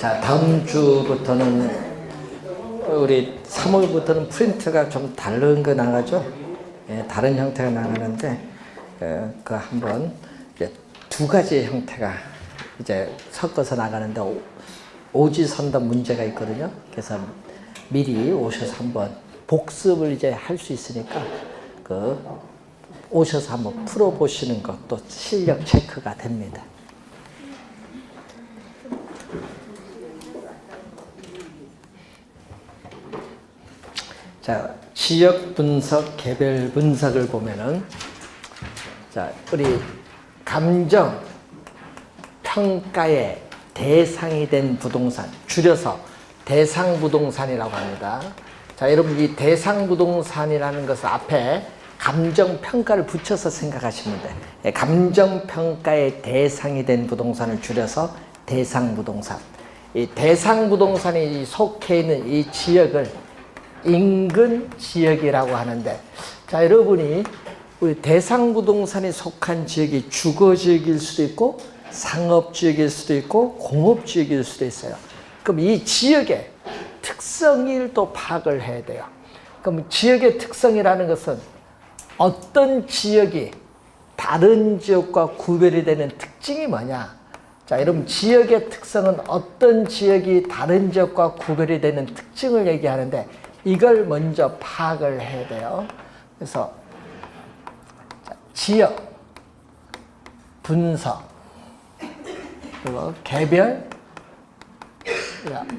자, 다음 주부터는 우리 3월부터는 프린트가 좀 다른 거 나가죠. 예, 다른 형태가 나가는데 그 한번 이제 두 가지 형태가 이제 섞어서 나가는데 오지선다 문제가 있거든요. 그래서 미리 오셔서 한번 복습을 이제 할 수 있으니까 그 오셔서 한번 풀어보시는 것도 실력 체크가 됩니다. 자, 지역 분석, 개별 분석을 보면은, 자, 우리 감정 평가의 대상이 된 부동산, 줄여서 대상 부동산이라고 합니다. 자, 여러분 이 대상 부동산이라는 것을 앞에 감정 평가를 붙여서 생각하시면 돼. 감정 평가의 대상이 된 부동산을 줄여서 대상 부동산. 이 대상 부동산이 속해 있는 이 지역을 인근 지역이라고 하는데, 자, 여러분이 우리 대상 부동산에 속한 지역이 주거 지역일 수도 있고 상업 지역일 수도 있고 공업 지역일 수도 있어요. 그럼 이 지역의 특성을 또 파악을 해야 돼요. 그럼 지역의 특성이라는 것은 어떤 지역이 다른 지역과 구별이 되는 특징이 뭐냐? 자, 여러분 지역의 특성은 어떤 지역이 다른 지역과 구별이 되는 특징을 얘기하는데, 이걸 먼저 파악을 해야 돼요. 그래서 지역 분석 그리고 개별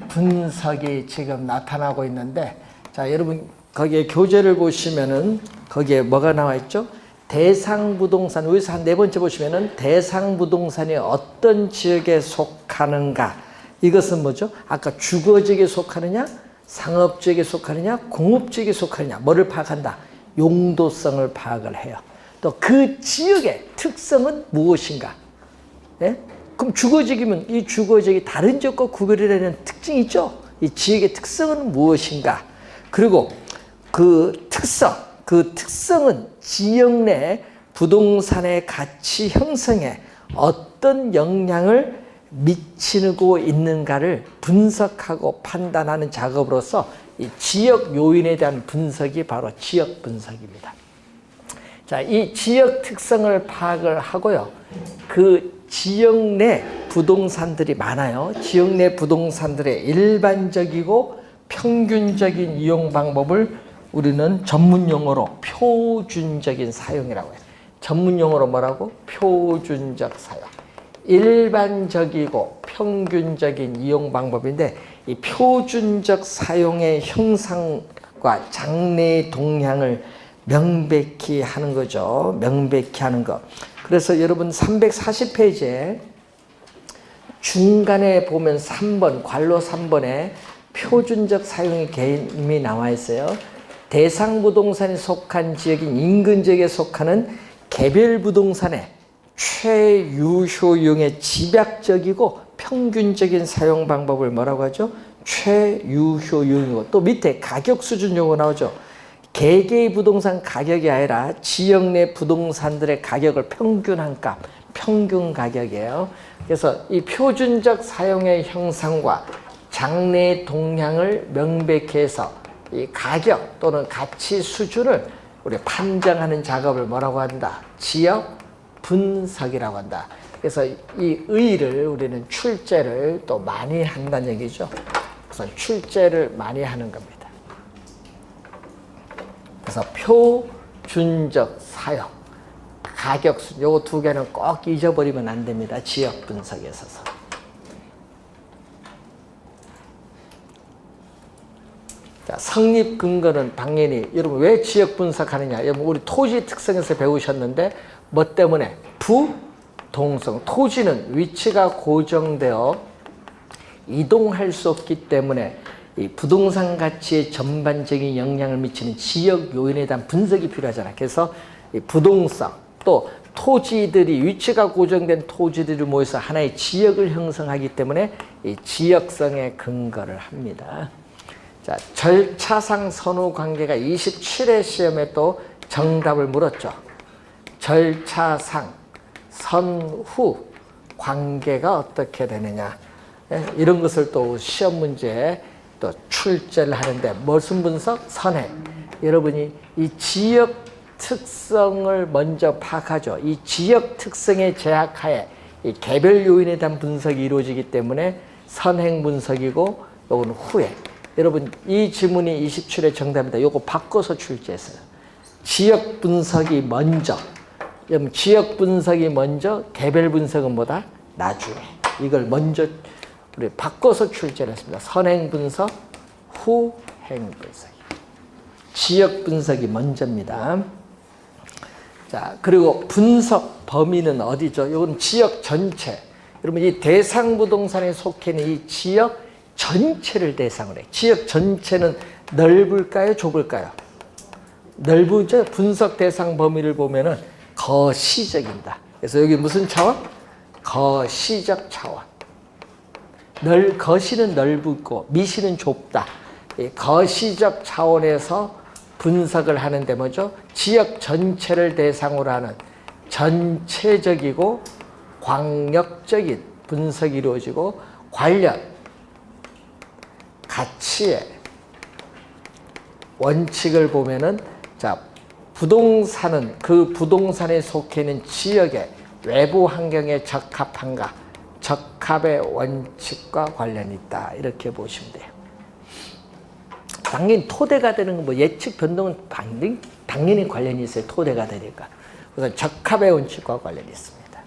분석이 지금 나타나고 있는데, 자, 여러분 거기에 교재를 보시면은 거기에 뭐가 나와 있죠? 대상 부동산, 여기서 한 네 번째 보시면은 대상 부동산이 어떤 지역에 속하는가? 이것은 뭐죠? 아까 주거 지역에 속하느냐? 상업 지역에 속하느냐? 공업 지역에 속하느냐? 뭐를 파악한다? 용도성을 파악을 해요. 또 그 지역의 특성은 무엇인가? 예? 그럼 주거지역이면 이 주거지역이 다른 지역과 구별이 되는 특징이 있죠? 이 지역의 특성은 무엇인가? 그리고 그 특성은 지역 내 부동산의 가치 형성에 어떤 영향을 미치고 있는가를 분석하고 판단하는 작업으로서 이 지역 요인에 대한 분석이 바로 지역 분석입니다. 자, 이 지역 특성을 파악을 하고요. 그 지역 내 부동산들이 많아요. 지역 내 부동산들의 일반적이고 평균적인 이용 방법을 우리는 전문 용어로 표준적인 사용이라고 해요. 전문 용어로 뭐라고? 표준적 사용. 일반적이고 평균적인 이용 방법인데, 이 표준적 사용의 형상과 장래의 동향을 명백히 하는 거죠. 명백히 하는 거. 그래서 여러분 340페이지에 중간에 보면 3번, 괄호 3번에 표준적 사용의 개념이 나와 있어요. 대상 부동산에 속한 지역인 인근 지역에 속하는 개별 부동산의 최유효용의 집약적이고 평균적인 사용 방법을 뭐라고 하죠? 최유효용이고, 또 밑에 가격 수준 용어 나오죠. 개개의 부동산 가격이 아니라 지역 내 부동산들의 가격을 평균한 값, 평균 가격이에요. 그래서 이 표준적 사용의 형상과 장래 동향을 명백히 해서 이 가격 또는 가치 수준을 우리 판정하는 작업을 뭐라고 한다? 지역 분석이라고 한다. 그래서 이 의의를 우리는 출제를 또 많이 한다는 얘기죠. 그래서 출제를 많이 하는 겁니다. 그래서 표준적 사용, 가격 수준, 요거 두 개는 꼭 잊어버리면 안 됩니다. 지역 분석에 있어서. 자, 성립 근거는 당연히 여러분 왜 지역 분석하느냐? 여러분 우리 토지 특성에서 배우셨는데 뭐 때문에? 부동성. 토지는 위치가 고정되어 이동할 수 없기 때문에 이 부동산 가치에 전반적인 영향을 미치는 지역 요인에 대한 분석이 필요하잖아. 그래서 이 부동성, 또 토지들이 위치가 고정된 토지들이 모여서 하나의 지역을 형성하기 때문에 이 지역성에 근거를 합니다. 자, 절차상 선후 관계가 27회 시험에 또 정답을 물었죠. 절차상 선후 관계가 어떻게 되느냐? 이런 것을 또 시험 문제에 또 출제를 하는데 무슨 분석? 선행. 여러분이 이 지역 특성을 먼저 파악하죠. 이 지역 특성의 제약하에 이 개별 요인에 대한 분석이 이루어지기 때문에 선행 분석이고 요건 후행. 여러분 이 지문이 27의 정답입니다. 요거 바꿔서 출제했어요. 지역 분석이 먼저. 여러분 지역 분석이 먼저, 개별 분석은 뭐다? 나중에. 이걸 먼저 우리 바꿔서 출제를 했습니다. 선행 분석, 후행 분석. 지역 분석이 먼저입니다. 자, 그리고 분석 범위는 어디죠? 이건 지역 전체. 여러분 이 대상 부동산에 속해 있는 이 지역 전체를 대상으로 해요. 지역 전체는 넓을까요? 좁을까요? 넓으죠? 분석 대상 범위를 보면은 거시적입니다. 그래서 여기 무슨 차원? 거시적 차원. 거시는 넓고 미시는 좁다. 이 거시적 차원에서 분석을 하는데 뭐죠? 지역 전체를 대상으로 하는 전체적이고 광역적인 분석이 이루어지고 관련, 가치의 원칙을 보면은 자, 부동산은 그 부동산에 속해 있는 지역의 외부 환경에 적합한가? 적합의 원칙과 관련이 있다. 이렇게 보시면 돼요. 당연히 토대가 되는 건 뭐 예측 변동은 당연히 관련이 있어요. 토대가 되니까. 그래서 적합의 원칙과 관련이 있습니다.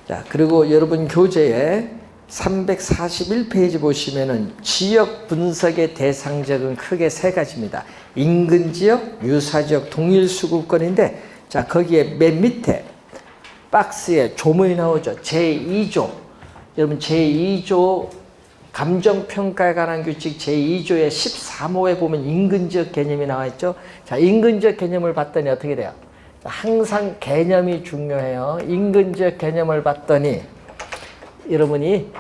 자, 그리고 여러분 교재에 341페이지 보시면은 지역 분석의 대상지역은 크게 세 가지입니다. 인근 지역, 유사 지역, 동일 수급권인데 자, 거기에 맨 밑에 박스에 조문이 나오죠. 제2조. 여러분 제2조 감정평가에 관한 규칙 제2조의 13호에 보면 인근지역 개념이 나와 있죠. 자, 인근지역 개념을 봤더니 어떻게 돼요? 항상 개념이 중요해요. 인근지역 개념을 봤더니 여러분이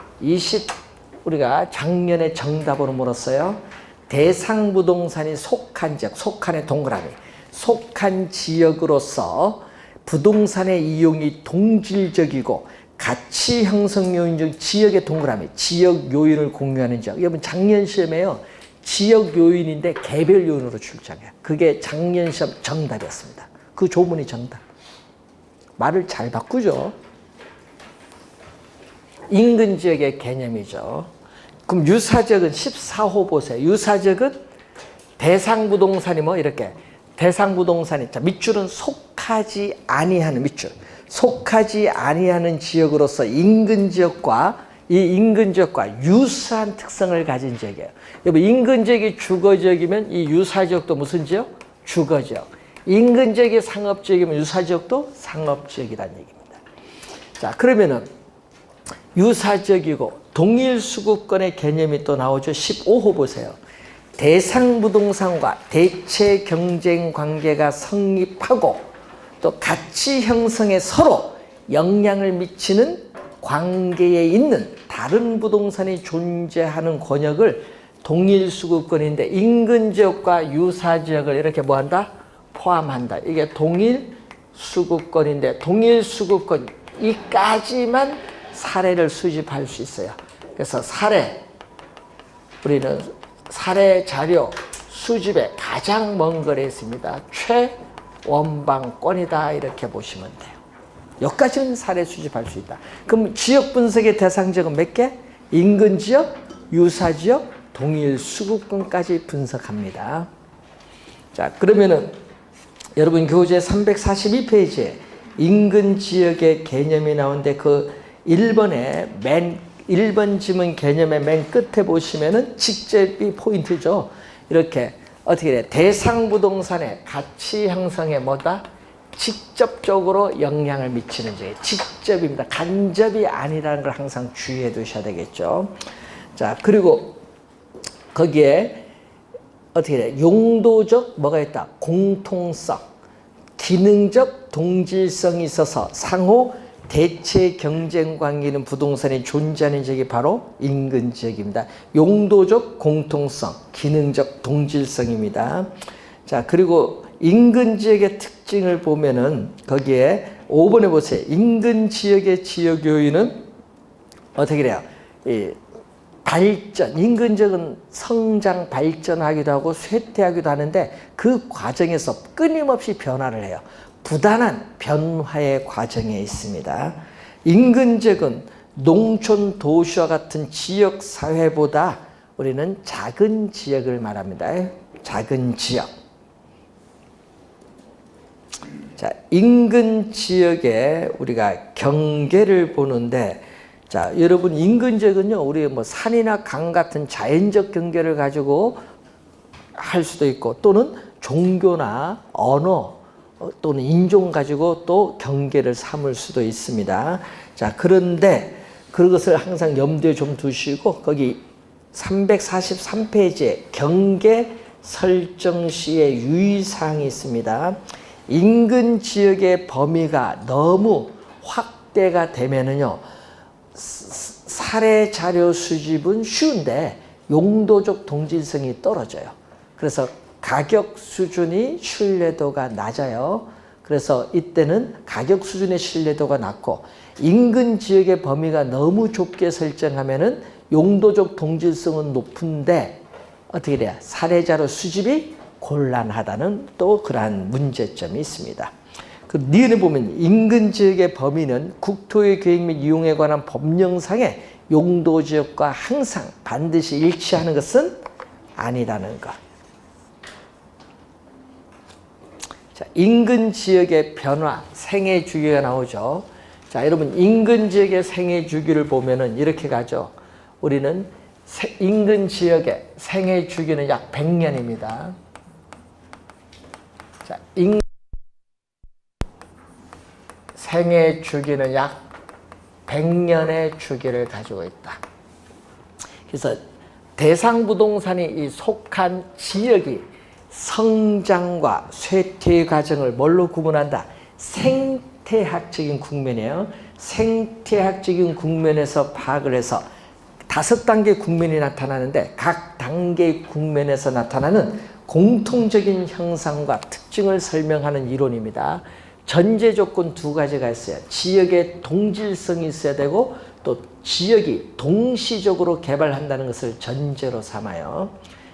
우리가 작년에 정답으로 물었어요. 대상 부동산이 속한 지역, 속한의 동그라미, 속한 지역으로서 부동산의 이용이 동질적이고 가치 형성 요인 중 지역의 동그라미, 지역 요인을 공유하는 지역. 여러분 작년 시험에요. 지역 요인인데 개별 요인으로 출제해요. 그게 작년 시험 정답이었습니다. 그 조문이 정답. 말을 잘 바꾸죠. 인근 지역의 개념이죠. 그럼 유사지역은 14호 보세요. 유사지역은 대상 부동산이 뭐 이렇게 대상 부동산이 자 밑줄은 속하지 아니하는 밑줄. 속하지 아니하는 지역으로서 인근 지역과 이 인근 지역과 유사한 특성을 가진 지역이에요. 여러분 인근 지역이 주거 지역이면 이 유사 지역도 무슨 지역? 주거 지역. 인근 지역이 상업 지역이면 유사 지역도 상업 지역이라는 얘기입니다. 자, 그러면은 유사 지역이고 동일 수급권의 개념이 또 나오죠. 15호 보세요. 대상 부동산과 대체 경쟁 관계가 성립하고 또 가치 형성에 서로 영향을 미치는 관계에 있는 다른 부동산이 존재하는 권역을 동일 수급권인데 인근 지역과 유사 지역을 이렇게 뭐한다? 포함한다. 이게 동일 수급권인데 동일 수급권 이까지만 사례를 수집할 수 있어요. 그래서 우리는 사례 자료 수집에 가장 먼 거리에 있습니다. 최원방권이다 이렇게 보시면 돼요. 여기까지는 사례 수집할 수 있다. 그럼 지역 분석의 대상 지역은 몇 개? 인근 지역, 유사 지역, 동일 수급권까지 분석합니다. 자, 그러면은 여러분 교재 342페이지에 인근 지역의 개념이 나오는데 그 1번 지문 개념의 맨 끝에 보시면은 직접이 포인트죠. 이렇게 어떻게 돼? 대상 부동산의 가치 형성에 뭐다? 직접적으로 영향을 미치는 지역. 직접입니다. 간접이 아니라는 걸 항상 주의해 두셔야 되겠죠. 자, 그리고 거기에 어떻게 돼? 용도적 뭐가 있다? 공통성, 기능적 동질성이 있어서 상호 대체 경쟁 관계는 부동산이 존재하는 지역이 바로 인근 지역입니다. 용도적 공통성, 기능적 동질성입니다. 자, 그리고 인근 지역의 특징을 보면은 거기에 5번에 보세요. 인근 지역의 지역 요인은 어떻게 돼요? 이 발전, 인근적은 성장, 발전하기도 하고 쇠퇴하기도 하는데 그 과정에서 끊임없이 변화를 해요. 부단한 변화의 과정에 있습니다. 인근적은 농촌 도시와 같은 지역 사회보다 우리는 작은 지역을 말합니다. 작은 지역. 자, 인근 지역에 우리가 경계를 보는데, 자, 여러분 인근 지역은요, 우리 뭐 산이나 강 같은 자연적 경계를 가지고 할 수도 있고, 또는 종교나 언어 또는 인종 가지고 또 경계를 삼을 수도 있습니다. 자, 그런데 그것을 항상 염두에 좀 두시고, 거기 343페이지에 경계 설정 시의 유의사항이 있습니다. 인근 지역의 범위가 너무 확대가 되면은요, 사례 자료 수집은 쉬운데 용도적 동질성이 떨어져요. 그래서 가격 수준이 신뢰도가 낮아요. 그래서 이때는 가격 수준의 신뢰도가 낮고, 인근 지역의 범위가 너무 좁게 설정하면은 용도적 동질성은 높은데 어떻게 돼요? 사례자료 수집이 곤란하다는 또 그러한 문제점이 있습니다. 그 니은에 보면 인근 지역의 범위는 국토의 계획 및 이용에 관한 법령상의 용도 지역과 항상 반드시 일치하는 것은 아니라는 것. 자, 인근 지역의 변화, 생애 주기가 나오죠. 자, 여러분 인근 지역의 생애 주기를 보면은 이렇게 가죠. 우리는 인근 지역의 생애 주기는 약 100년입니다. 자, 생애 주기는 약 100년의 주기를 가지고 있다. 그래서 대상 부동산이 속한 지역이 성장과 쇠퇴의 과정을 뭘로 구분한다? 생태학적인 국면이에요. 생태학적인 국면에서 파악을 해서 5단계 국면이 나타나는데, 각 단계의 국면에서 나타나는 공통적인 형상과 특징을 설명하는 이론입니다. 전제 조건 2가지가 있어요. 지역의 동질성이 있어야 되고, 또 지역이 동시적으로 개발한다는 것을 전제로 삼아요.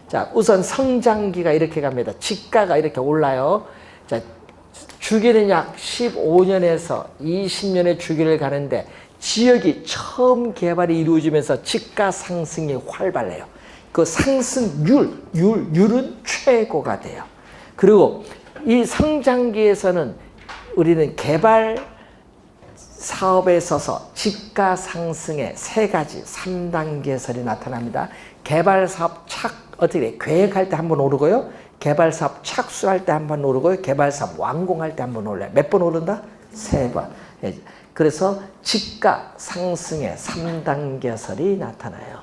자, 우선 성장기가 이렇게 갑니다. 지가가 이렇게 올라요. 자, 주기는 약 15년에서 20년의 주기를 가는데, 지역이 처음 개발이 이루어지면서 지가 상승이 활발해요. 그 상승률은 최고가 돼요. 그리고 이 성장기에서는 우리는 개발 사업에 있어서 지가 상승의 3가지, 3단계설이 나타납니다. 개발 사업 어떻게 계획할 때 한번 오르고요. 개발 사업 착수할 때 한번 오르고요. 개발 사업 완공할 때 한번 올라요. 몇 번 오른다? 3번. 그래서 지가 상승의 3단계설이 나타나요.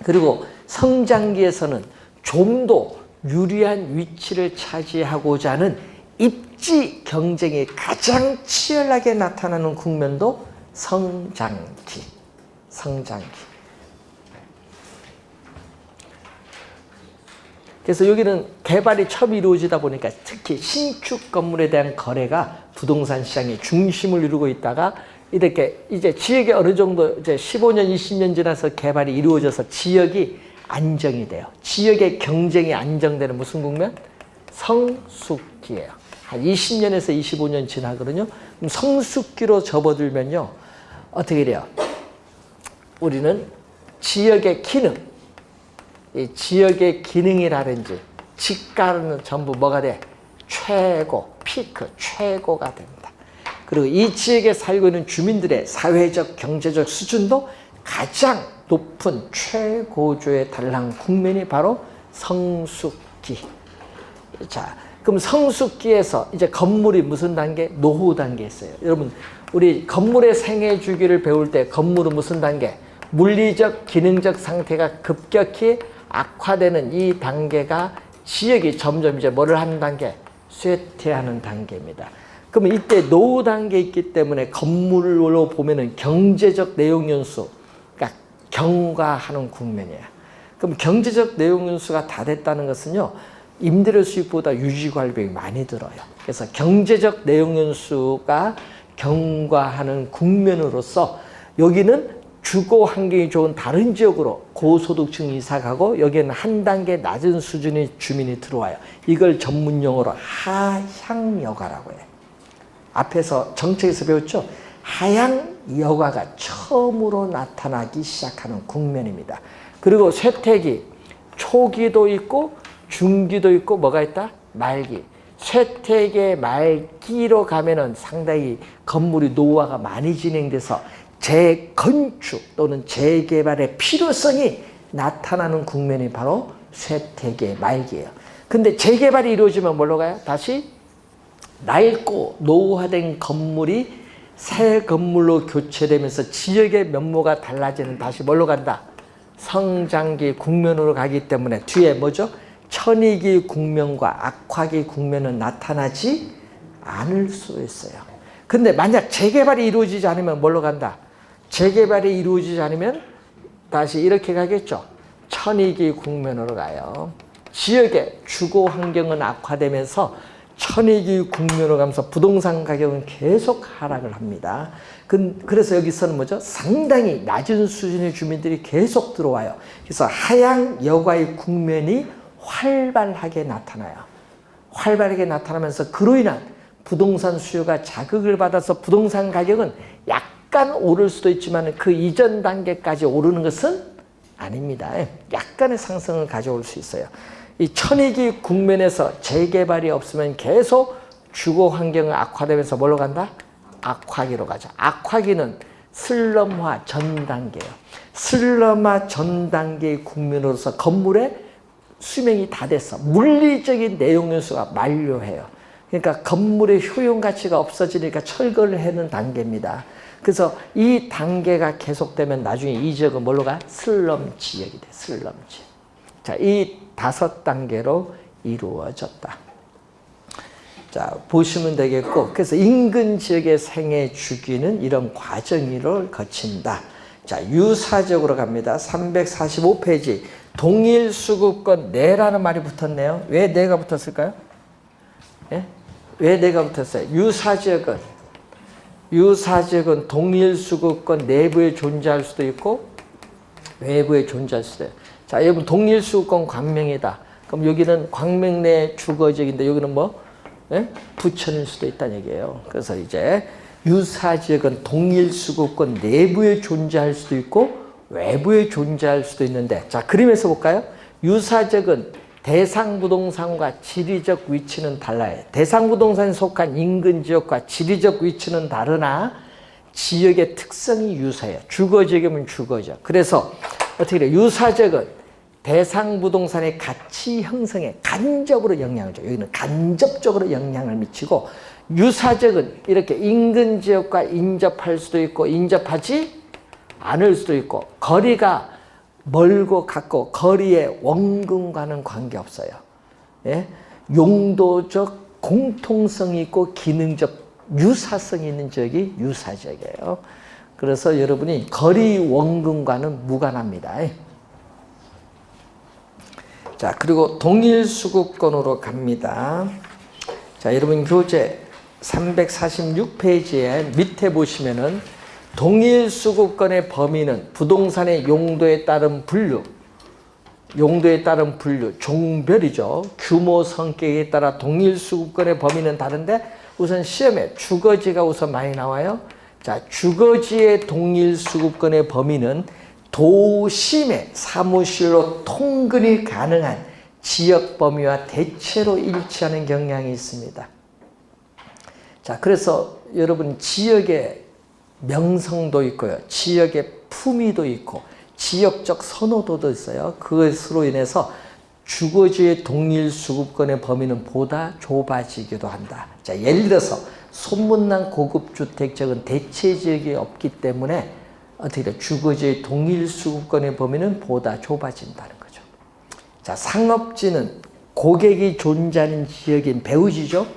그리고 성장기에서는 좀 더 유리한 위치를 차지하고자 하는 입지 경쟁이 가장 치열하게 나타나는 국면도 성장기. 그래서 여기는 개발이 처음 이루어지다 보니까 특히 신축 건물에 대한 거래가 부동산 시장의 중심을 이루고 있다가, 이렇게 이제 지역이 어느 정도 이제 15년, 20년 지나서 개발이 이루어져서 지역이 안정이 돼요. 지역의 경쟁이 안정되는 무슨 국면? 성숙기예요. 한 20년에서 25년 지나거든요. 그럼 성숙기로 접어들면요, 어떻게 돼요? 우리는 지역의 기능, 이 지역의 기능이라든지 지가는 전부 뭐가 돼? 최고, 피크, 최고가 됩니다. 그리고 이 지역에 살고 있는 주민들의 사회적, 경제적 수준도 가장 높은 최고조에 달한 국면이 바로 성숙기. 자, 그럼 성숙기에서 이제 건물이 무슨 단계? 노후 단계에 있어요. 여러분, 우리 건물의 생애 주기를 배울 때 건물은 무슨 단계? 물리적, 기능적 상태가 급격히 악화되는 이 단계가 지역이 점점 이제 뭐를 하는 단계? 쇠퇴하는 단계입니다. 그러면 이때 노후 단계에 있기 때문에 건물로 보면은 경제적 내용연수, 그러니까 경과하는 국면이에요. 그럼 경제적 내용연수가 다 됐다는 것은요, 임대료 수익보다 유지관리비용이 많이 들어요. 그래서 경제적 내용연수가 경과하는 국면으로서 여기는 주거 환경이 좋은 다른 지역으로 고소득층이 이사 가고 여기에는 한 단계 낮은 수준의 주민이 들어와요. 이걸 전문 용어로 하향여가라고 해요. 앞에서 정책에서 배웠죠? 하향여가가 처음으로 나타나기 시작하는 국면입니다. 그리고 쇠퇴기 초기도 있고 중기도 있고 뭐가 있다? 말기. 쇠퇴기의 말기로 가면은 상당히 건물이 노후화가 많이 진행돼서 재건축 또는 재개발의 필요성이 나타나는 국면이 바로 쇠퇴기의 말기예요. 근데 재개발이 이루어지면 뭘로 가요? 다시 낡고 노후화된 건물이 새 건물로 교체되면서 지역의 면모가 달라지는 다시 뭘로 간다? 성장기 국면으로 가기 때문에 뒤에 뭐죠? 천이기 국면과 악화기 국면은 나타나지 않을 수 있어요. 근데 만약 재개발이 이루어지지 않으면 뭘로 간다? 재개발이 이루어지지 않으면 다시 이렇게 가겠죠. 천이기 국면으로 가요. 지역의 주거 환경은 악화되면서 천이기 국면으로 가면서 부동산 가격은 계속 하락을 합니다. 그래서 여기서는 뭐죠? 상당히 낮은 수준의 주민들이 계속 들어와요. 그래서 하향 여가의 국면이 활발하게 나타나요. 활발하게 나타나면서 그로 인한 부동산 수요가 자극을 받아서 부동산 가격은 약간 오를 수도 있지만 그 이전 단계까지 오르는 것은 아닙니다. 약간의 상승을 가져올 수 있어요. 이 천이기 국면에서 재개발이 없으면 계속 주거 환경이 악화되면서 뭘로 간다? 악화기로 가죠. 악화기는 슬럼화 전 단계예요. 슬럼화 전 단계의 국면으로서 건물의 수명이 다 돼서 물리적인 내용 요소가 만료해요. 그러니까 건물의 효용 가치가 없어지니까 철거를 하는 단계입니다. 그래서 이 단계가 계속되면 나중에 이 지역은 뭘로 가? 슬럼 지역이 돼. 슬럼 지역. 자, 이 5단계로 이루어졌다. 자, 보시면 되겠고, 그래서 인근 지역의 생애 주기는 이런 과정을 거친다. 자, 유사적으로 갑니다. 345페이지. 동일 수급권 내라는 말이 붙었네요. 왜 내가 붙었을까요? 예? 왜 내가 붙었어요? 유사지역은 동일 수급권 내부에 존재할 수도 있고 외부에 존재할 수도 있어요. 자, 여러분 동일 수급권 광명이다. 그럼 여기는 광명 내 주거지역인데 여기는 뭐? 예? 부천일 수도 있다는 얘기예요. 그래서 이제 유사지역은 동일 수급권 내부에 존재할 수도 있고 외부에 존재할 수도 있는데, 자, 그림에서 볼까요? 유사지역은 대상 부동산과 지리적 위치는 달라요. 대상 부동산에 속한 인근 지역과 지리적 위치는 다르나 지역의 특성이 유사해요. 주거지역이면 주거지역. 그래서 어떻게 돼요? 유사지역은 대상 부동산의 가치 형성에 간접으로 영향을 줘요. 여기는 간접적으로 영향을 미치고, 유사지역은 이렇게 인근 지역과 인접할 수도 있고 인접하지 않을 수도 있고, 거리가 멀고 같고 거리의 원근과는 관계없어요. 예? 용도적 공통성이 있고 기능적 유사성이 있는 지역이 유사지역이에요. 그래서 여러분이 거리 원근과는 무관합니다. 자, 그리고 동일 수급권으로 갑니다. 자, 여러분 교재 346페이지에 밑에 보시면은 동일 수급권의 범위는 부동산의 용도에 따른 분류, 종별이죠. 규모 성격에 따라 동일 수급권의 범위는 다른데, 우선 시험에 주거지가 우선 많이 나와요. 자, 주거지의 동일 수급권의 범위는 도심의 사무실로 통근이 가능한 지역 범위와 대체로 일치하는 경향이 있습니다. 자, 그래서 여러분 지역의 명성도 있고요. 지역의 품위도 있고 지역적 선호도도 있어요. 그것으로 인해서 주거지의 동일 수급권의 범위는 보다 좁아지기도 한다. 자, 예를 들어서 소문난 고급 주택지역은 대체 지역이 없기 때문에 어떻게 돼? 주거지의 동일 수급권의 범위는 보다 좁아진다는 거죠. 자, 상업지는 고객이 존재하는 지역인 배후지죠.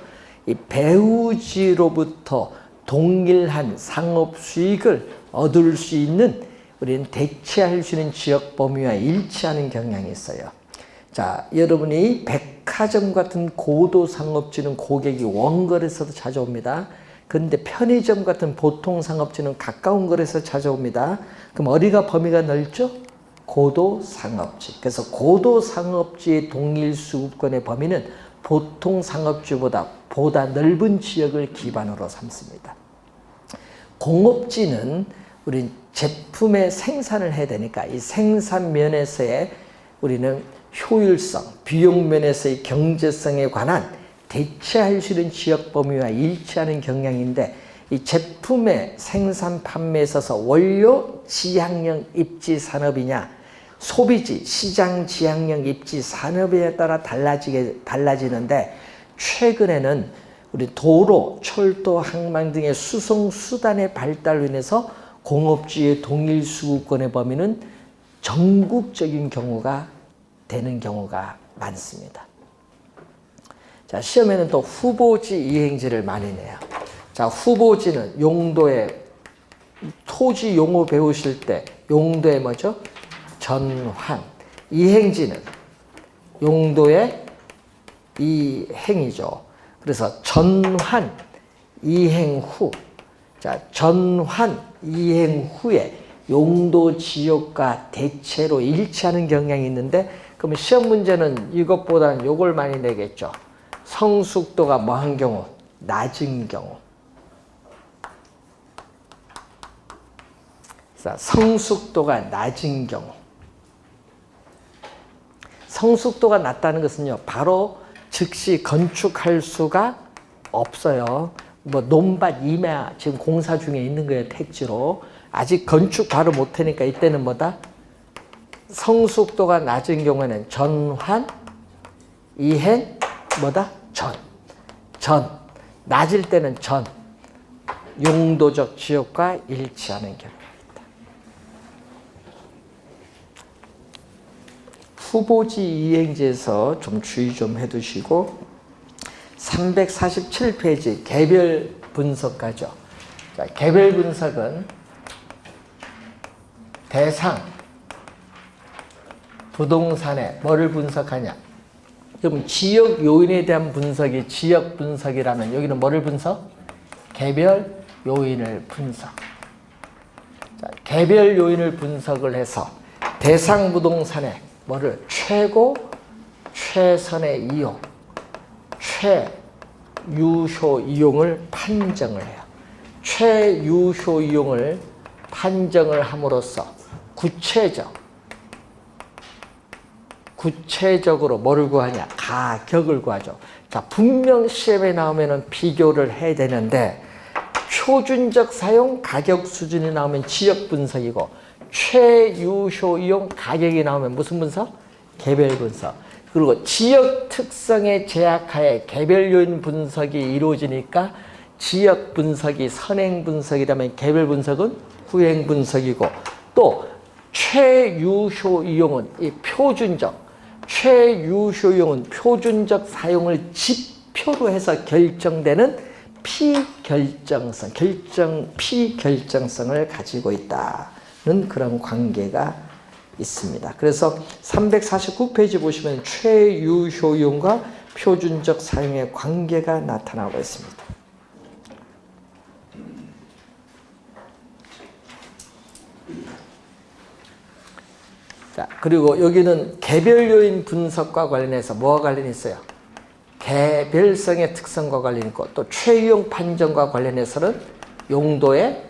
이 배후지로부터 동일한 상업 수익을 얻을 수 있는, 우리는 대체할 수 있는 지역 범위와 일치하는 경향이 있어요. 자, 여러분이 백화점 같은 고도 상업지는 고객이 원거리에서도 자주 옵니다. 그런데 편의점 같은 보통 상업지는 가까운 거리에서 찾아옵니다. 그럼 어디가 범위가 넓죠? 고도 상업지. 그래서 고도 상업지의 동일 수급권의 범위는 보통 상업지보다 보다 넓은 지역을 기반으로 삼습니다. 공업지는 우리 제품의 생산을 해야 되니까 이 생산 면에서의 우리는 효율성, 비용 면에서의 경제성에 관한 대체할 수 있는 지역 범위와 일치하는 경향인데 이 제품의 생산 판매에 있어서 원료 지향형 입지 산업이냐 소비지 시장 지향형 입지 산업에 따라 달라지는데 최근에는 우리 도로, 철도, 항만 등의 수송 수단의 발달로 인해서 공업지의 동일 수급권의 범위는 전국적인 경우가 되는 경우가 많습니다. 자, 시험에는 또 후보지 이행지를 많이 내요. 자, 후보지는 용도에 토지 용어 배우실 때 용도에 뭐죠? 전환. 이행지는 용도의 이행이죠. 그래서 전환, 이행 후. 자, 전환, 이행 후에 용도 지역과 대체로 일치하는 경향이 있는데 그럼 시험 문제는 이것보다는 요걸 많이 내겠죠. 성숙도가 뭐한 경우? 낮은 경우. 자, 성숙도가 낮은 경우. 성숙도가 낮다는 것은요, 바로 즉시 건축할 수가 없어요. 뭐 논밭 임야 지금 공사 중에 있는 거예요, 택지로. 아직 건축 바로 못하니까 이때는 뭐다? 성숙도가 낮은 경우에는 전환, 이행, 뭐다? 전. 낮을 때는 전. 용도적 지역과 일치하는 경우가 있다. 후보지 이행지에서 좀 주의 좀 해두시고 347페이지 개별 분석가죠. 자, 개별 분석은 대상 부동산에 뭐를 분석하냐? 그럼 지역 요인에 대한 분석이 지역 분석이라면 여기는 뭐를 분석? 개별 요인을 분석. 자, 개별 요인을 분석을 해서 대상 부동산에 뭐를 최고, 최선의 이용, 최유효 이용을 판정을 해요. 최유효 이용을 판정을 함으로써 구체적으로 뭐를 구하냐? 가격을 구하죠. 자, 분명 시험에 나오면은 비교를 해야 되는데 표준적 사용 가격 수준이 나오면 지역 분석이고 최유효 이용 가격이 나오면 무슨 분석? 개별 분석. 그리고 지역 특성의 제약하에 개별 요인 분석이 이루어지니까 지역 분석이 선행 분석이라면 개별 분석은 후행 분석이고 또 최유효 이용은 이 최유효 이용은 표준적 사용을 지표로 해서 결정되는 피결정성을 가지고 있다는 그런 관계가 있습니다. 그래서 349페이지 보시면 최유효 이용과 표준적 사용의 관계가 나타나고 있습니다. 자, 그리고 여기는 개별 요인 분석과 관련해서 뭐와 관련이 있어요? 개별성의 특성과 관련이 있고 또 최유용 판정과 관련해서는 용도의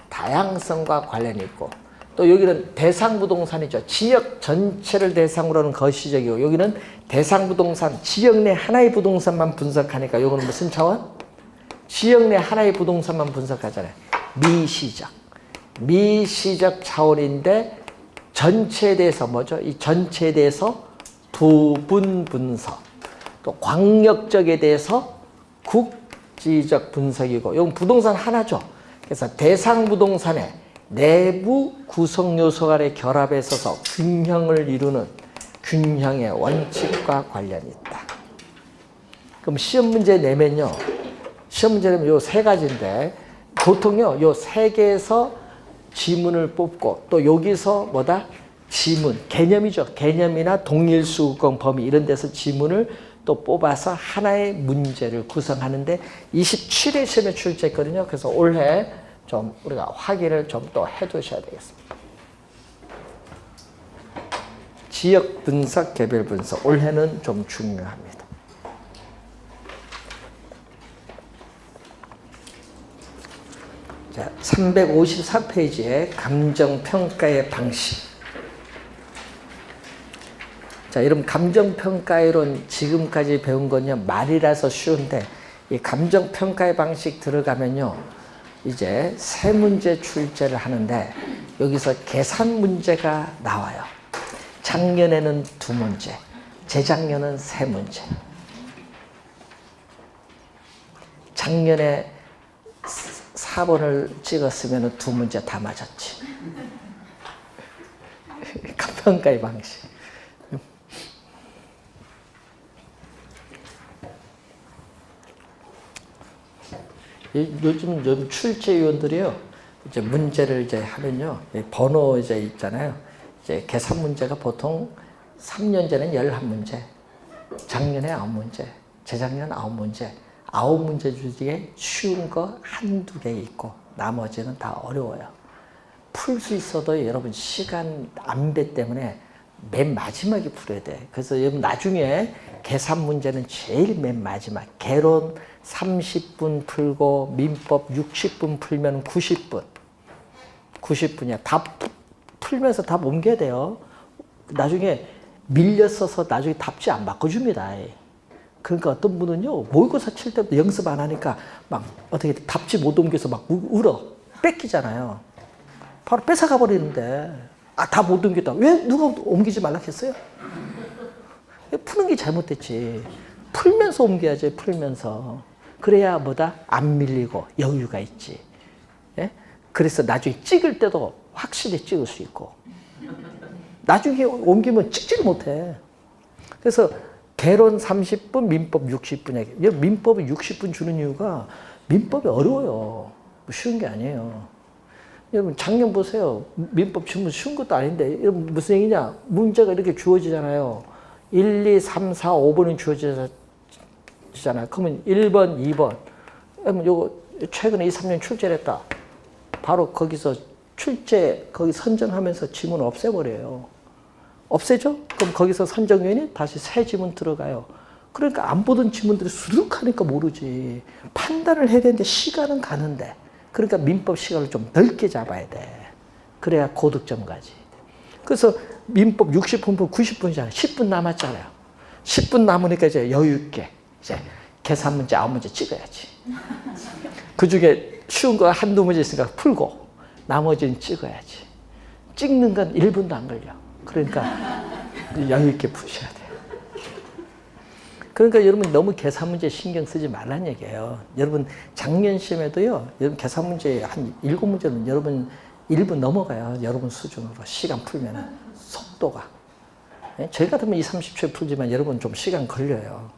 다양성과 관련이 있고 또 여기는 대상 부동산이죠. 지역 전체를 대상으로 하는 거시적이고 여기는 대상 부동산, 지역 내 하나의 부동산만 분석하니까 이거는 무슨 차원? 지역 내 하나의 부동산만 분석하잖아요. 미시적 차원인데 전체에 대해서 뭐죠? 이 전체에 대해서 부분 분석, 또 광역적에 대해서 국지적 분석이고, 이건 부동산 하나죠. 그래서 대상 부동산의 내부 구성 요소 간의 결합에 있어서 균형을 이루는 균형의 원칙과 관련이 있다. 그럼 시험 문제 내면요, 시험 문제 내면 요 세 가지인데, 보통요, 요 세 개에서 지문을 뽑고 또 여기서 뭐다? 지문, 개념이죠. 개념이나 동일수급권 범위 이런 데서 지문을 또 뽑아서 하나의 문제를 구성하는데 27회 시험에 출제했거든요. 그래서 올해 좀 우리가 확인을 좀 또 해두셔야 되겠습니다. 지역 분석, 개별 분석 올해는 좀 중요합니다. 자, 354페이지에 감정평가의 방식. 자, 여러분 감정평가이론 지금까지 배운 건요 말이라서 쉬운데 이 감정평가의 방식 들어가면요 이제 세 문제 출제를 하는데 여기서 계산 문제가 나와요. 작년에는 2문제, 재작년은 3문제. 작년에 4번을 찍었으면 2문제 다 맞았지. 평가의 방식. 요즘 출제위원들이요, 이제 문제를 이제 하면요, 번호 이제 있잖아요. 이제 계산 문제가 보통 3년 전엔 11문제, 작년에 9문제, 재작년 9문제, 9문제 중에 쉬운 거 한두 개 있고, 나머지는 다 어려워요. 풀 수 있어도 여러분 시간 안배 때문에 맨 마지막에 풀어야 돼. 그래서 여러분 나중에 계산 문제는 제일 맨 마지막. 개론 30분 풀고 민법 60분 풀면 90분. 90분이야. 다 풀면서 다 옮겨야 돼요. 나중에 밀렸어서 나중에 답지 안 바꿔줍니다. 그러니까 어떤 분은요, 모의고사 칠 때도 연습 안 하니까 막 어떻게 답지 못 옮겨서 막 울어. 뺏기잖아요. 바로 뺏어가 버리는데, 아, 다 못 옮겼다. 왜 누가 옮기지 말라 했어요? 푸는 게 잘못됐지. 풀면서 옮겨야지, 풀면서. 그래야 뭐다? 안 밀리고 여유가 있지. 예? 그래서 나중에 찍을 때도 확실히 찍을 수 있고. 나중에 옮기면 찍지를 못해. 그래서 개론 30분, 민법 60분이야. 민법을 60분 주는 이유가 민법이 어려워요. 뭐 쉬운 게 아니에요. 여러분 작년 보세요. 민법 지금 쉬운 것도 아닌데 여러분 무슨 얘기냐. 문제가 이렇게 주어지잖아요. 1, 2, 3, 4, 5번이 주어지잖아요. 그러면 1번, 2번. 그러면 요거 최근에 2, 3년 출제를 했다. 바로 거기서 출제 거기 선정하면서 지문 없애버려요. 없애죠? 그럼 거기서 선정위원이 다시 새 지문 들어가요. 그러니까 안 보던 지문들이 수두룩하니까 모르지. 판단을 해야 되는데 시간은 가는데. 그러니까 민법 시간을 좀 넓게 잡아야 돼. 그래야 고득점 가지. 그래서 민법 60분, 90분이잖아요. 10분 남았잖아요. 10분 남으니까 이제 여유 있게 이제 계산 문제 9문제 찍어야지. 그 중에 쉬운 거 한두 문제 있으니까 풀고 나머지는 찍어야지. 찍는 건 1분도 안 걸려. 그러니까 여유 있게 푸셔야 돼요. 그러니까 여러분 너무 계산 문제 신경 쓰지 말라는 얘기예요. 여러분 작년 시험에도요. 여러분 계산 문제 한 7문제는 여러분 1분 넘어가요. 여러분 수준으로 시간 풀면은 속도가. 저희 같으면 20, 30초에 풀지만 여러분 좀 시간 걸려요.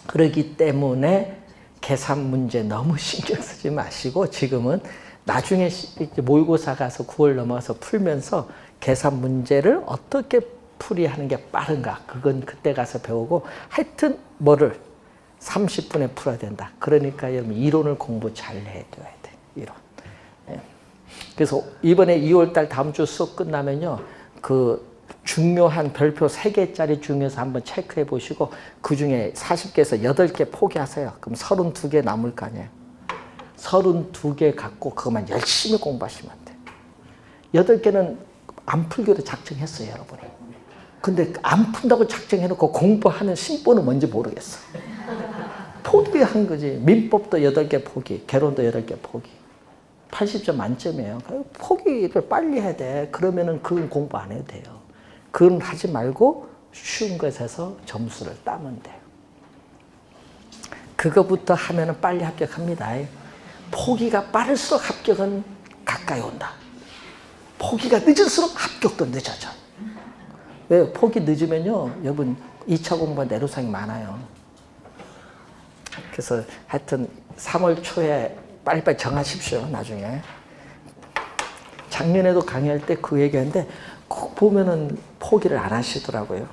그렇기 때문에 계산 문제 너무 신경 쓰지 마시고 지금은 나중에 모의고사 가서 9월 넘어가서 풀면서 계산 문제를 어떻게 풀이하는 게 빠른가 그건 그때 가서 배우고 하여튼 뭐를 30분에 풀어야 된다. 그러니까 여러분 이론을 공부 잘 해둬야 돼. 이론. 예. 그래서 이번에 2월달 다음 주 수업 끝나면요. 그 중요한 별표 3개짜리 중에서 한번 체크해 보시고 그 중에 40개에서 8개 포기하세요. 그럼 32개 남을 거 아니에요. 32개 갖고 그것만 열심히 공부하시면 돼. 8개는 안 풀기로 작정했어요, 여러분이. 근데 안 푼다고 작정해놓고 공부하는 심보는 뭔지 모르겠어. 포기한 거지. 민법도 8개 포기, 개론도 8개 포기. 80점 만점이에요. 포기를 빨리 해야 돼. 그러면은 그건 공부 안 해도 돼요. 그건 하지 말고 쉬운 것에서 점수를 따면 돼요. 그거부터 하면은 빨리 합격합니다. 포기가 빠를수록 합격은 가까이 온다. 포기가 늦을수록 합격도 늦어져. 왜? 포기 늦으면요, 여러분 2차 공부가 내로상이 많아요. 그래서 하여튼 3월 초에 빨리빨리 정하십시오. 나중에. 작년에도 강의할 때 그 얘기했는데 꼭 보면은 포기를 안 하시더라고요.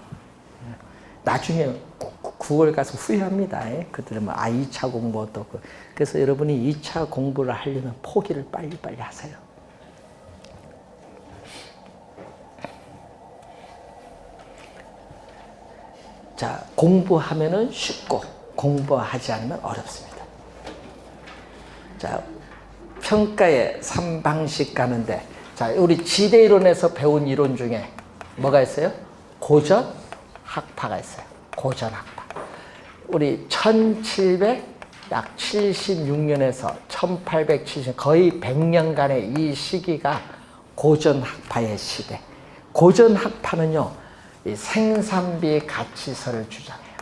나중에 9월 가서 후회합니다. 그들은 뭐 2차 공부 어떻고. 그래서 여러분이 2차 공부를 하려면 포기를 빨리빨리 하세요. 자, 공부하면은 쉽고 공부하지 않으면 어렵습니다. 자, 평가에 3방식 가는데, 자, 우리 지대이론에서 배운 이론 중에 뭐가 있어요? 고전 학파가 있어요. 고전 학파. 우리 1776년에서 1870, 거의 100년간의 이 시기가 고전 학파의 시대. 고전 학파는요, 이 생산비 가치설을 주장해요.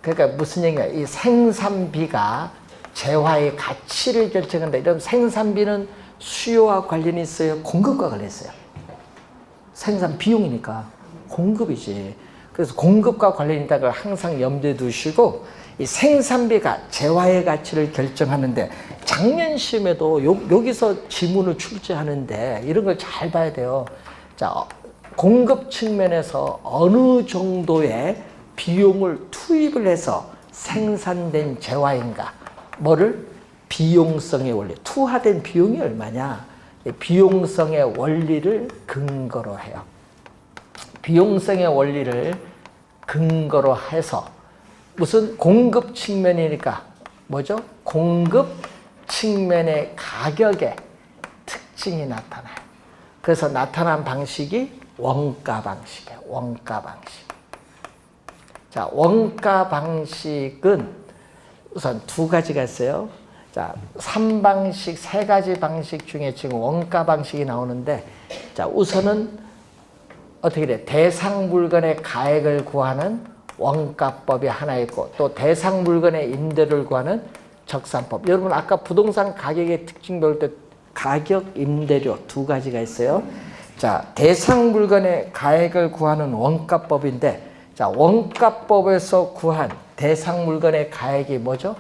그러니까 무슨 얘기냐? 이 생산비가 재화의 가치를 결정한다. 이런 생산비는 수요와 관련이 있어요? 공급과 관련이 있어요? 생산 비용이니까 공급이지. 그래서 공급과 관련이 있다는 걸 항상 염두에 두시고, 이 생산비가 재화의 가치를 결정하는데, 작년 시험에도 여기서 지문을 출제하는데 이런 걸 잘 봐야 돼요. 자, 공급 측면에서 어느 정도의 비용을 투입을 해서 생산된 재화인가? 뭐를? 비용성의 원리. 투하된 비용이 얼마냐? 비용성의 원리를 근거로 해요. 비용성의 원리를 근거로 해서 무슨 공급 측면이니까 뭐죠? 공급 측면의 가격의 특징이 나타나요. 그래서 나타난 방식이 원가 방식이에요. 원가 방식. 자, 원가 방식은 우선 두 가지가 있어요. 자, 3방식, 세 가지 방식 중에 지금 원가 방식이 나오는데, 자, 우선은 어떻게 돼? 대상 물건의 가액을 구하는 원가법이 하나 있고, 또 대상 물건의 임대료를 구하는 적산법. 여러분 아까 부동산 가격의 특징 배울 때 가격, 임대료 두 가지가 있어요. 자, 대상 물건의 가액을 구하는 원가법인데, 자, 원가법에서 구한 대상 물건의 가액이 뭐죠?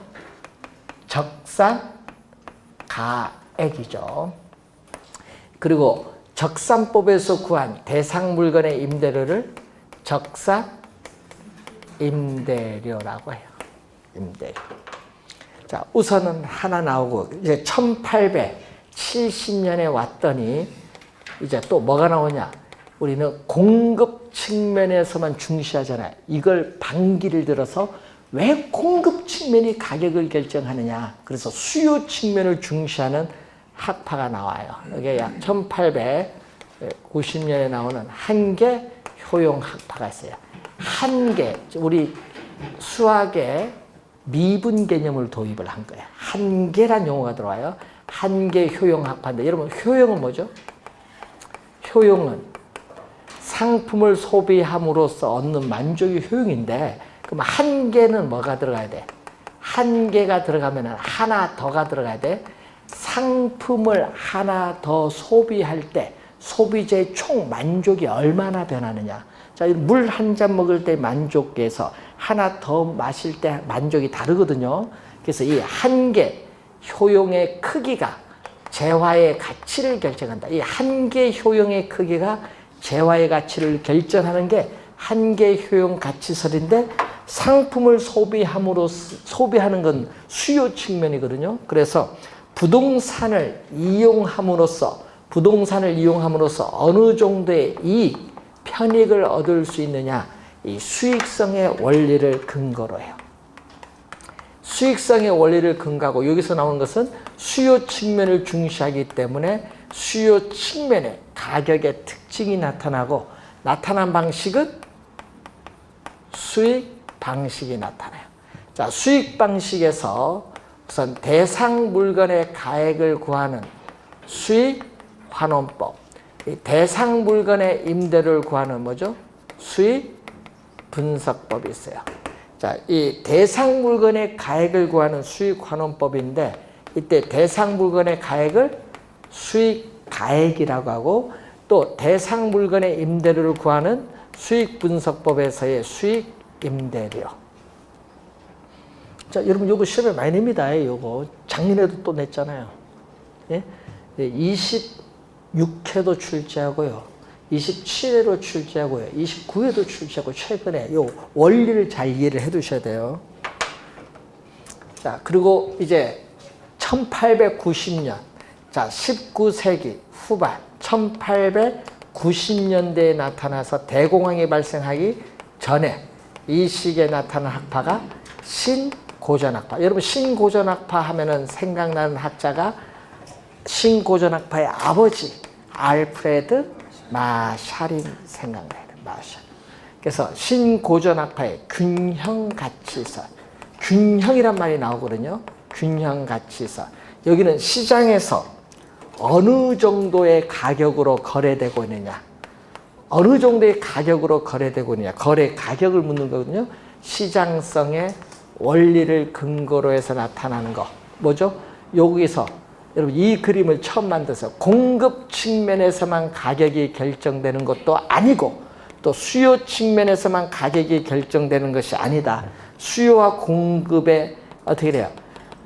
적산 가액이죠. 그리고 적산법에서 구한 대상 물건의 임대료를 적산 임대료라고 해요. 임대료. 자, 우선은 하나 나오고, 이제 1870년에 왔더니 이제 또 뭐가 나오냐? 우리는 공급 측면에서만 중시하잖아요. 이걸 반기를 들어서 왜 공급 측면이 가격을 결정하느냐? 그래서 수요 측면을 중시하는 학파가 나와요. 이게 약 1890년에 나오는 한계 효용 학파가 있어요. 한계, 우리 수학에 미분 개념을 도입을 한 거예요. 한계란 용어가 들어와요. 한계 효용 학파인데, 여러분 효용은 뭐죠? 효용은 상품을 소비함으로써 얻는 만족이 효용인데, 그럼 한계는 뭐가 들어가야 돼? 한계가 들어가면 하나 더가 들어가야 돼. 상품을 하나 더 소비할 때 소비자의 총 만족이 얼마나 변하느냐. 자, 물 한 잔 먹을 때 만족에서 하나 더 마실 때 만족이 다르거든요. 그래서 이 한계 효용의 크기가 재화의 가치를 결정한다. 이 한계 효용의 크기가 재화의 가치를 결정하는 게 한계 효용 가치설인데, 상품을 소비하는 건 수요 측면이거든요. 그래서 부동산을 이용함으로써 어느 정도의 이익, 편익을 얻을 수 있느냐, 이 수익성의 원리를 근거로 해요. 수익성의 원리를 근거하고, 여기서 나오는 것은 수요 측면을 중시하기 때문에 수요 측면에 가격의 특징이 나타나고, 나타난 방식은 수익 방식이 나타나요. 자, 수익 방식에서 우선 대상 물건의 가액을 구하는 수익 환원법, 이 대상 물건의 임대료를 구하는 뭐죠? 수익 분석법이 있어요. 자, 이 대상 물건의 가액을 구하는 수익 환원법인데, 이때 대상 물건의 가액을 수익 가액이라고 하고, 또 대상 물건의 임대료를 구하는 수익 분석법에서의 수익 임대료. 자, 여러분 요거 시험에 많이 냅니다. 요거 작년에도 또 냈잖아요. 예? 26회도 출제하고요. 27회로 출제하고요. 29회도 출제하고 최근에 요 원리를 잘 이해를 해 두셔야 돼요. 자, 그리고 이제 1890년, 자, 19세기 후반 1890년대에 나타나서 대공황이 발생하기 전에 이 시기에 나타난 학파가 신고전학파. 여러분 신고전학파 하면은 생각나는 학자가 신고전학파의 아버지 알프레드 마샬이 생각나요. 마샬. 그래서 신고전학파의 균형가치설. 균형이란 말이 나오거든요. 균형가치설. 여기는 시장에서 어느 정도의 가격으로 거래되고 있느냐. 어느 정도의 가격으로 거래되고 있느냐. 거래 가격을 묻는 거거든요. 시장성의 원리를 근거로 해서 나타나는 거. 뭐죠? 여기서 여러분 이 그림을 처음 만들어서 공급 측면에서만 가격이 결정되는 것도 아니고 또 수요 측면에서만 가격이 결정되는 것이 아니다. 수요와 공급에 어떻게 돼요?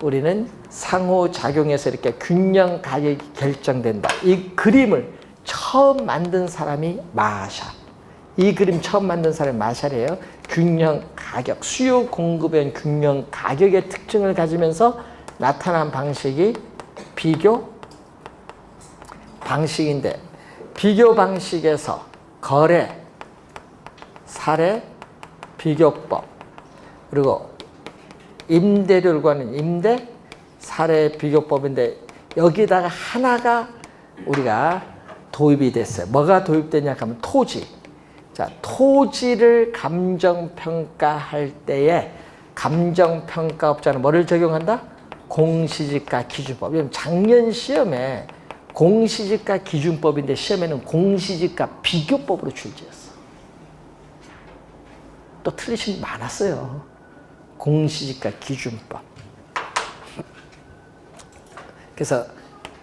우리는 상호작용해서 이렇게 균형 가격이 결정된다. 이 그림을 처음 만든 사람이 마샬. 이 그림 처음 만든 사람이 마샬이에요. 균형 가격, 수요 공급의 균형 가격의 특징을 가지면서 나타난 방식이 비교 방식인데, 비교 방식에서 거래, 사례, 비교법, 그리고 임대료를 구하는 임대, 사례, 비교법인데 여기다가 하나가 우리가 도입이 됐어요. 뭐가 도입되냐 하면 토지. 자, 토지를 감정평가할 때에 감정평가업자는 뭐를 적용한다? 공시지가 기준법. 작년 시험에 공시지가 기준법인데 시험에는 공시지가 비교법으로 출제했어. 또 틀리신 분 많았어요. 공시지가 기준법. 그래서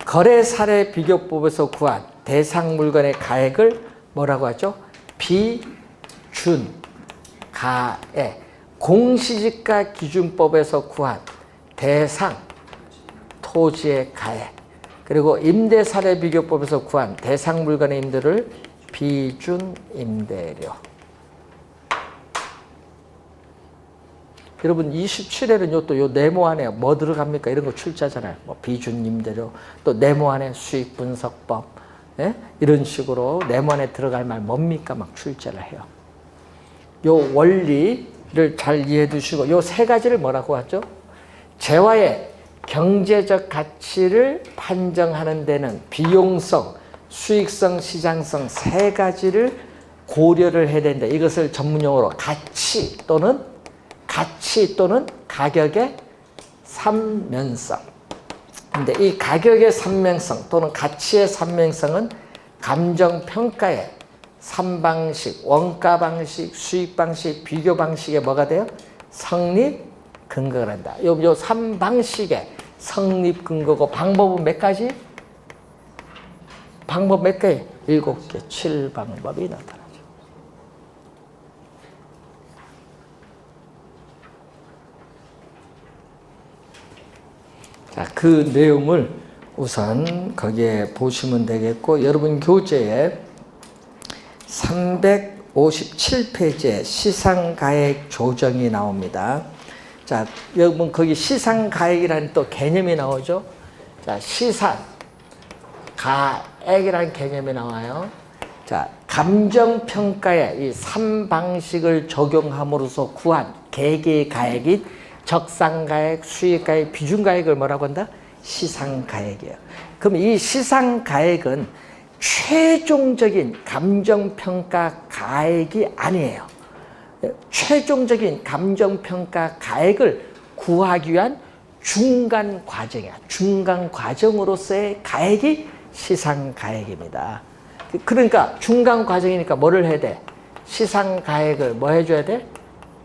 거래 사례 비교법에서 구한 대상 물건의 가액을 뭐라고 하죠? 비준 가액. 공시지가 기준법에서 구한 대상 토지의 가액, 그리고 임대 사례 비교법에서 구한 대상 물건의 임대를 비준 임대료. 여러분 27회는 또 요 네모 안에 뭐 들어갑니까? 이런 거 출제하잖아요. 뭐 비준 임대료, 또 네모 안에 수익 분석법, 예? 이런 식으로 네모 안에 들어갈 말 뭡니까? 막 출제를 해요. 요 원리를 잘 이해해 두시고 요 세 가지를 뭐라고 하죠? 재화의 경제적 가치를 판정하는 데는 비용성, 수익성, 시장성 세 가지를 고려를 해야 된다. 이것을 전문용어로 가치 또는 가격의 삼면성. 근데 이 가격의 삼면성 또는 가치의 삼면성은 감정평가의 3방식, 원가 방식, 수익 방식, 비교 방식에 뭐가 돼요? 성립 근거가 된다. 요 3방식의 성립 근거고 방법은 몇 가지? 방법 몇 개? 7개, 7방법이 나타나죠. 자, 그 내용을 우선 거기에 보시면 되겠고, 여러분 교재에 357페이지에 시상가액 조정이 나옵니다. 자, 여러분 거기 시상가액이라는 또 개념이 나오죠. 자, 시상가액이라는 개념이 나와요. 자, 감정평가에 이 3방식을 적용함으로써 구한 개개의 가액인 적상가액, 수익가액, 비중가액을 뭐라고 한다? 시상가액이에요. 그럼 이 시상가액은 최종적인 감정평가 가액이 아니에요. 최종적인 감정평가 가액을 구하기 위한 중간 과정이야. 중간 과정으로서의 가액이 시상가액입니다. 그러니까 중간 과정이니까 뭐를 해야 돼? 시상가액을 뭐 해줘야 돼?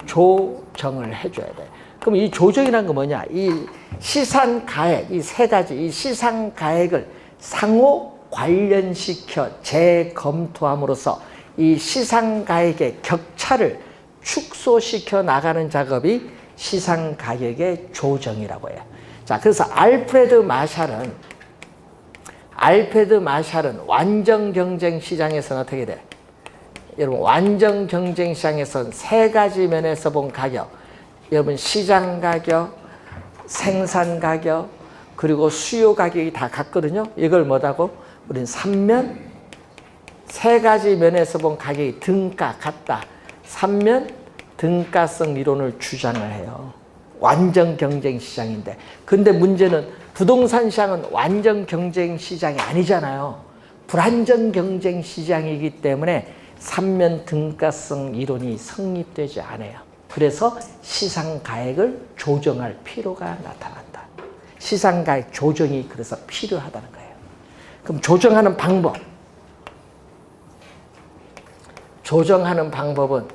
조정을 해줘야 돼. 그럼 이 조정이란 건 뭐냐? 이 시상가액, 이 세 가지, 이 시상가액을 상호 관련시켜 재검토함으로써 이 시상가액의 격차를 축소시켜 나가는 작업이 시상가격의 조정이라고 해요. 자, 그래서 알프레드 마샬은 알프레드 마샬은 완전 경쟁 시장에서는 어떻게 돼? 여러분 완전 경쟁 시장에서는 세 가지 면에서 본 가격, 여러분 시장 가격, 생산 가격, 그리고 수요 가격이 다 같거든요. 이걸 뭐라고? 우린 3면, 세 가지 면에서 본 가격이 등가 같다. 3면 등가성 이론을 주장을 해요. 완전 경쟁 시장인데. 근데 문제는 부동산 시장은 완전 경쟁 시장이 아니잖아요. 불완전 경쟁 시장이기 때문에 3면 등가성 이론이 성립되지 않아요. 그래서 시장 가액을 조정할 필요가 나타난다. 시장 가액 조정이 그래서 필요하다는 거예요. 그럼 조정하는 방법. 조정하는 방법은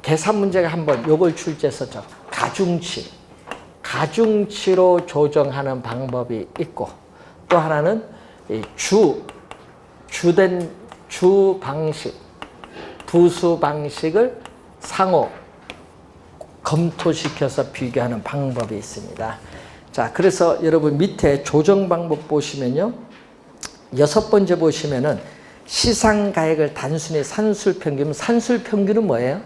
계산 문제가 한번 요걸 출제했었죠. 가중치. 가중치로 조정하는 방법이 있고, 또 하나는 주된 주 방식, 부수 방식을 상호 검토시켜서 비교하는 방법이 있습니다. 자, 그래서 여러분 밑에 조정 방법 보시면요. 6번째 보시면은 시상 가액을 단순히 산술평균, 산술평균은 뭐예요?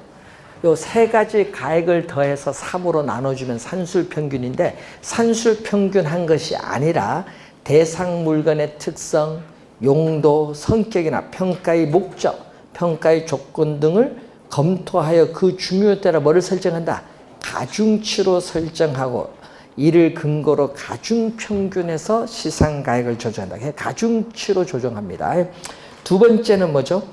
요 세 가지 가액을 더해서 3으로 나눠주면 산술평균인데, 산술평균 한 것이 아니라 대상 물건의 특성, 용도, 성격이나 평가의 목적, 평가의 조건 등을 검토하여 그 중요에 따라 뭐를 설정한다? 가중치로 설정하고, 이를 근거로 가중평균에서 시상가액을 조정한다. 가중치로 조정합니다. 두 번째는 뭐죠?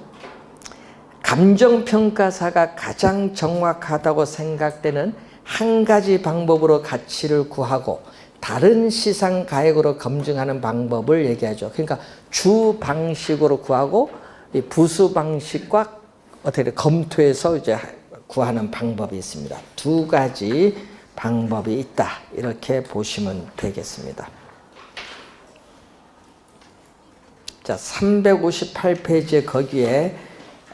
감정평가사가 가장 정확하다고 생각되는 한 가지 방법으로 가치를 구하고 다른 시상가액으로 검증하는 방법을 얘기하죠. 그러니까 주 방식으로 구하고 부수 방식과 어떻게 검토해서 이제 구하는 방법이 있습니다. 두 가지 방법이 있다. 이렇게 보시면 되겠습니다. 자, 358페이지에 거기에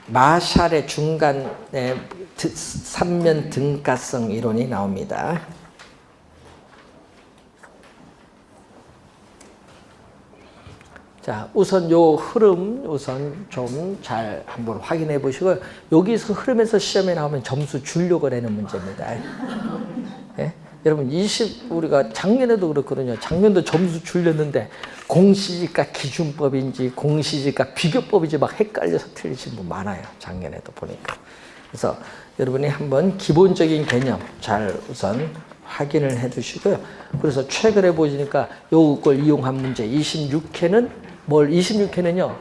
마샬의 중간에 3면 등가성 이론이 나옵니다. 자, 우선 요 흐름 우선 좀 잘 한번 확인해 보시고, 여기서 흐름에서 시험에 나오면 점수 주려고 하는 문제입니다. 예? 여러분 우리가 작년에도 그렇거든요. 작년도 점수 줄렸는데 공시지가 기준법인지 공시지가 비교법인지 막 헷갈려서 틀리신 분 많아요. 작년에도 보니까. 그래서 여러분이 한번 기본적인 개념 잘 우선 확인을 해 두시고요. 그래서 최근에 보시니까 요걸 이용한 문제 26회는 26회는요.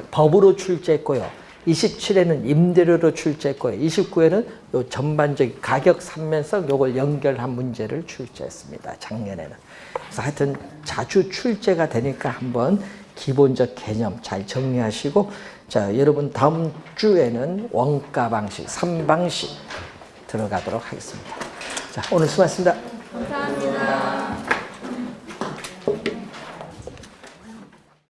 법으로 출제했고요. 27회는 임대료로 출제했고요. 29회는 요 전반적인 가격 삼면성 요걸 연결한 문제를 출제했습니다. 작년에는. 그래서 하여튼 자주 출제가 되니까 한번 기본적 개념 잘 정리하시고, 자, 여러분 다음 주에는 원가 방식 3방식 들어가도록 하겠습니다. 자, 오늘 수고하셨습니다. 감사합니다.